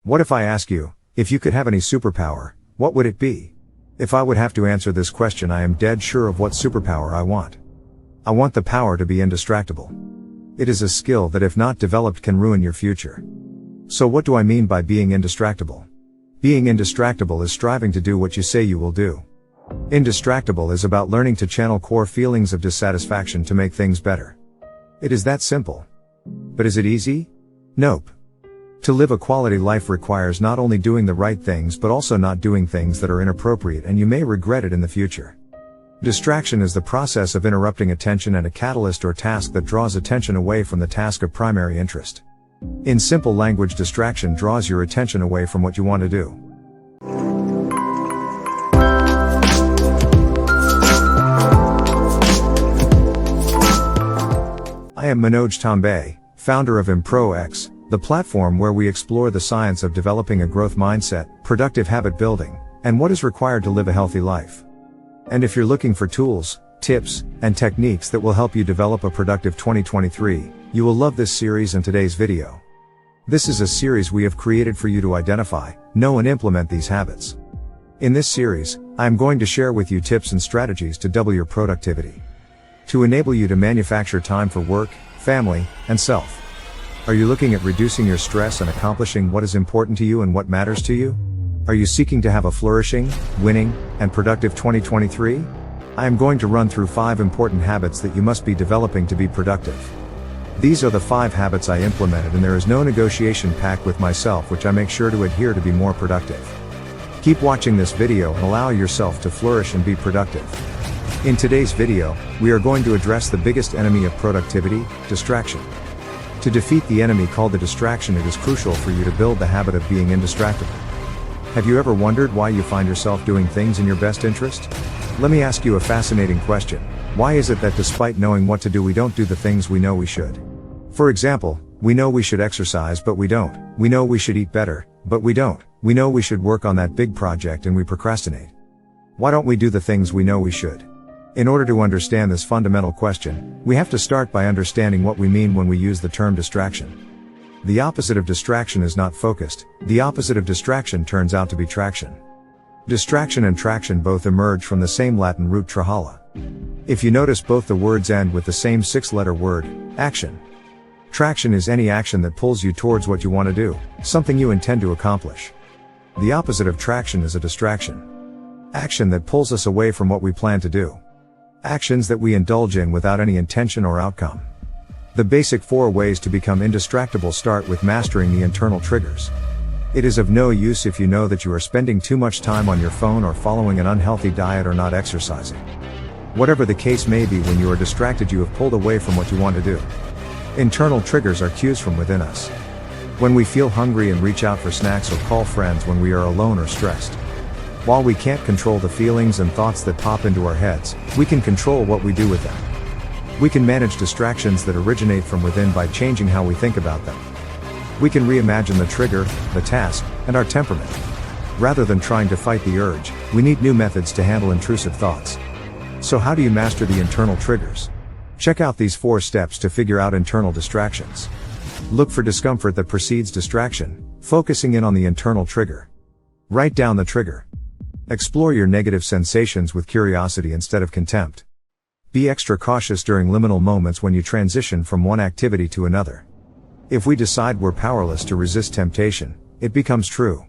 What if I ask you, if you could have any superpower, what would it be? If I would have to answer this question, I am dead sure of what superpower I want. I want the power to be indistractable. It is a skill that if not developed can ruin your future. So what do I mean by being indistractable? Being indistractable is striving to do what you say you will do. Indistractable is about learning to channel core feelings of dissatisfaction to make things better. It is that simple. But is it easy? Nope. To live a quality life requires not only doing the right things but also not doing things that are inappropriate and you may regret it in the future. Distraction is the process of interrupting attention and a catalyst or task that draws attention away from the task of primary interest. In simple language, distraction draws your attention away from what you want to do. I am Manoj Tambe, founder of ImProEx, the platform where we explore the science of developing a growth mindset, productive habit building, and what is required to live a healthy life. And if you're looking for tools, tips, and techniques that will help you develop a productive 2023, you will love this series and today's video. This is a series we have created for you to identify, know and implement these habits. In this series, I am going to share with you tips and strategies to double your productivity. To enable you to manufacture time for work, family, and self. Are you looking at reducing your stress and accomplishing what is important to you and what matters to you? Are you seeking to have a flourishing, winning, and productive 2023? I am going to run through 5 important habits that you must be developing to be productive. These are the 5 habits I implemented, and there is no negotiation pact with myself which I make sure to adhere to be more productive. Keep watching this video and allow yourself to flourish and be productive. In today's video, we are going to address the biggest enemy of productivity, distraction. To defeat the enemy called the distraction, it is crucial for you to build the habit of being indistractable. Have you ever wondered why you find yourself doing things in your best interest? Let me ask you a fascinating question. Why is it that despite knowing what to do, we don't do the things we know we should? For example, we know we should exercise but we don't. We know we should eat better, but we don't. We know we should work on that big project and we procrastinate. Why don't we do the things we know we should? In order to understand this fundamental question, we have to start by understanding what we mean when we use the term distraction. The opposite of distraction is not focused. The opposite of distraction turns out to be traction. Distraction and traction both emerge from the same Latin root trahala. If you notice, both the words end with the same 6-letter word, action. Traction is any action that pulls you towards what you want to do, something you intend to accomplish. The opposite of traction is a distraction. Action that pulls us away from what we plan to do. Actions that we indulge in without any intention or outcome. The basic 4 ways to become indistractable start with mastering the internal triggers. It is of no use if you know that you are spending too much time on your phone or following an unhealthy diet or not exercising. Whatever the case may be, when you are distracted, you have pulled away from what you want to do. Internal triggers are cues from within us. When we feel hungry and reach out for snacks or call friends when we are alone or stressed. While we can't control the feelings and thoughts that pop into our heads, we can control what we do with them. We can manage distractions that originate from within by changing how we think about them. We can reimagine the trigger, the task, and our temperament. Rather than trying to fight the urge, we need new methods to handle intrusive thoughts. So how do you master the internal triggers? Check out these 4 steps to figure out internal distractions. Look for discomfort that precedes distraction, focusing in on the internal trigger. Write down the trigger. Explore your negative sensations with curiosity instead of contempt. Be extra cautious during liminal moments when you transition from one activity to another. If we decide we're powerless to resist temptation, it becomes true.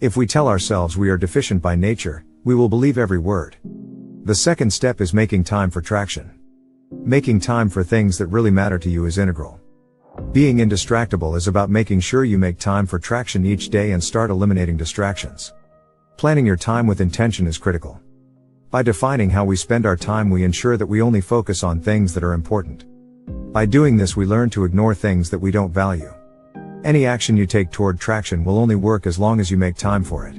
If we tell ourselves we are deficient by nature, we will believe every word. The second step is making time for traction. Making time for things that really matter to you is integral. Being indistractable is about making sure you make time for traction each day and start eliminating distractions. Planning your time with intention is critical. By defining how we spend our time, we ensure that we only focus on things that are important. By doing this, we learn to ignore things that we don't value. Any action you take toward traction will only work as long as you make time for it.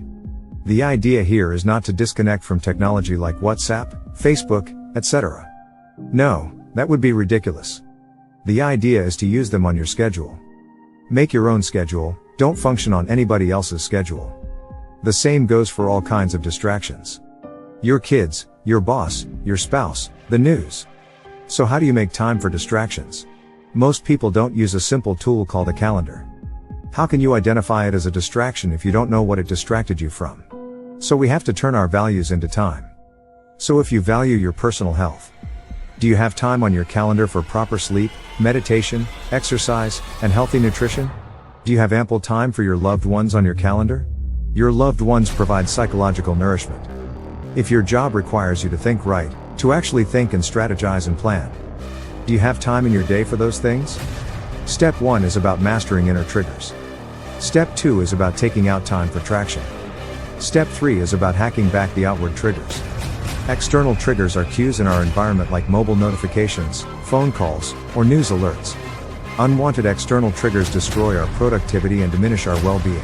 The idea here is not to disconnect from technology like WhatsApp, Facebook, etc. No, that would be ridiculous. The idea is to use them on your schedule. Make your own schedule, don't function on anybody else's schedule. The same goes for all kinds of distractions. Your kids, your boss, your spouse, the news. So how do you make time for distractions? Most people don't use a simple tool called a calendar. How can you identify it as a distraction if you don't know what it distracted you from? So we have to turn our values into time. So if you value your personal health, do you have time on your calendar for proper sleep, meditation, exercise, and healthy nutrition? Do you have ample time for your loved ones on your calendar? Your loved ones provide psychological nourishment. If your job requires you to think right, to actually think and strategize and plan, do you have time in your day for those things? Step 1 is about mastering inner triggers. Step 2 is about taking out time for traction. Step 3 is about hacking back the outward triggers. External triggers are cues in our environment like mobile notifications, phone calls, or news alerts. Unwanted external triggers destroy our productivity and diminish our well-being.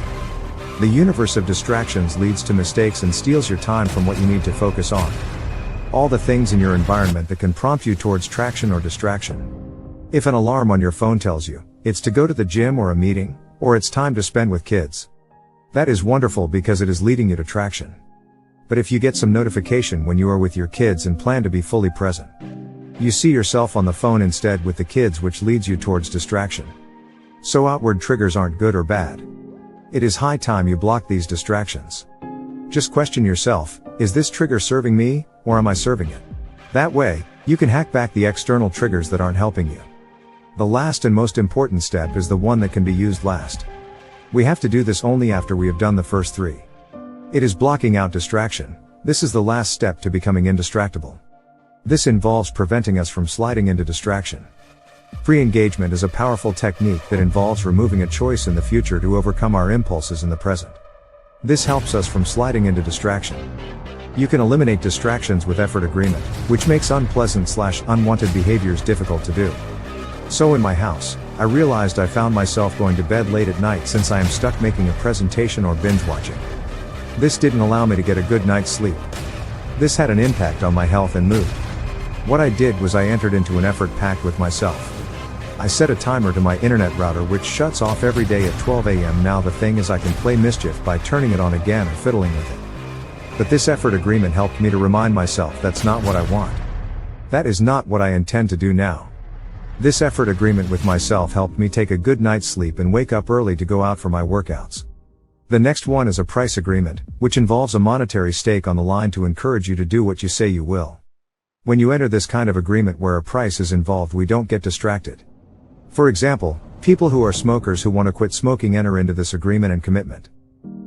The universe of distractions leads to mistakes and steals your time from what you need to focus on. All the things in your environment that can prompt you towards traction or distraction. If an alarm on your phone tells you it's to go to the gym or a meeting, or it's time to spend with kids, that is wonderful because it is leading you to traction. But if you get some notification when you are with your kids and plan to be fully present, you see yourself on the phone instead with the kids, which leads you towards distraction. So outward triggers aren't good or bad. It is high time you block these distractions. Just question yourself, is this trigger serving me, or am I serving it? That way, you can hack back the external triggers that aren't helping you. The last and most important step is the one that can be used last. We have to do this only after we have done the first 3. It is blocking out distraction. This is the last step to becoming indistractable. This involves preventing us from sliding into distraction. Pre-engagement is a powerful technique that involves removing a choice in the future to overcome our impulses in the present. This helps us from sliding into distraction. You can eliminate distractions with effort agreement, which makes unpleasant/unwanted behaviors difficult to do. So in my house, I realized I found myself going to bed late at night since I am stuck making a presentation or binge watching. This didn't allow me to get a good night's sleep. This had an impact on my health and mood. What I did was I entered into an effort pact with myself. I set a timer to my internet router which shuts off every day at 12 a.m. Now the thing is I can play mischief by turning it on again or fiddling with it. But this effort agreement helped me to remind myself that's not what I want. That is not what I intend to do now. This effort agreement with myself helped me take a good night's sleep and wake up early to go out for my workouts. The next one is a price agreement, which involves a monetary stake on the line to encourage you to do what you say you will. When you enter this kind of agreement where a price is involved, we don't get distracted. For example, people who are smokers who want to quit smoking enter into this agreement and commitment.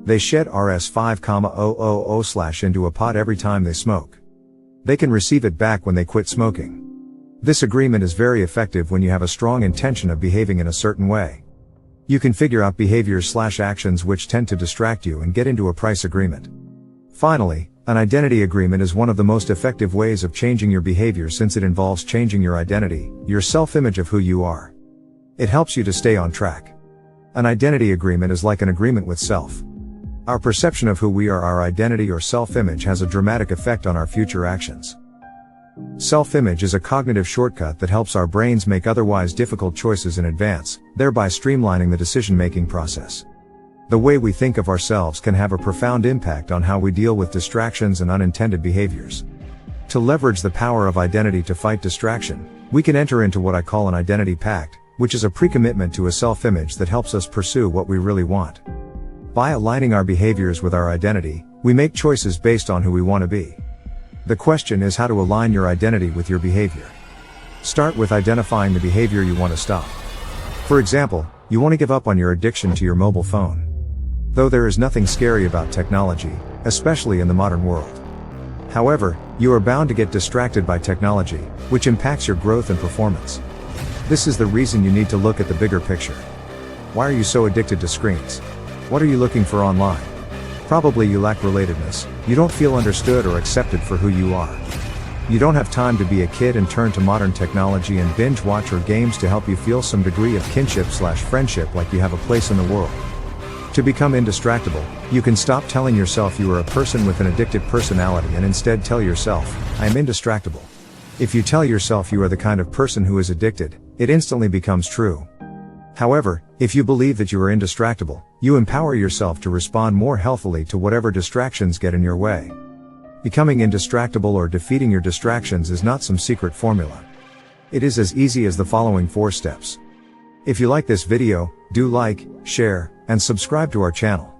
They shed Rs 5,000/ into a pot every time they smoke. They can receive it back when they quit smoking. This agreement is very effective when you have a strong intention of behaving in a certain way. You can figure out behaviors/actions which tend to distract you and get into a price agreement. Finally, an identity agreement is one of the most effective ways of changing your behavior since it involves changing your identity, your self-image of who you are. It helps you to stay on track. An identity agreement is like an agreement with self. Our perception of who we are, our identity or self-image, has a dramatic effect on our future actions. Self-image is a cognitive shortcut that helps our brains make otherwise difficult choices in advance, thereby streamlining the decision-making process. The way we think of ourselves can have a profound impact on how we deal with distractions and unintended behaviors. To leverage the power of identity to fight distraction, we can enter into what I call an identity pact, which is a pre-commitment to a self-image that helps us pursue what we really want. By aligning our behaviors with our identity, we make choices based on who we want to be. The question is how to align your identity with your behavior. Start with identifying the behavior you want to stop. For example, you want to give up on your addiction to your mobile phone. Though there is nothing scary about technology, especially in the modern world. However, you are bound to get distracted by technology, which impacts your growth and performance. This is the reason you need to look at the bigger picture. Why are you so addicted to screens? What are you looking for online? Probably you lack relatedness, you don't feel understood or accepted for who you are. You don't have time to be a kid and turn to modern technology and binge watch or games to help you feel some degree of kinship/friendship like you have a place in the world. To become indistractable, you can stop telling yourself you are a person with an addicted personality and instead tell yourself, I am indistractable. If you tell yourself you are the kind of person who is addicted, it instantly becomes true. However, if you believe that you are indistractable, you empower yourself to respond more healthily to whatever distractions get in your way. Becoming indistractable or defeating your distractions is not some secret formula. It is as easy as the following 4 steps. If you like this video, do like, share, and subscribe to our channel.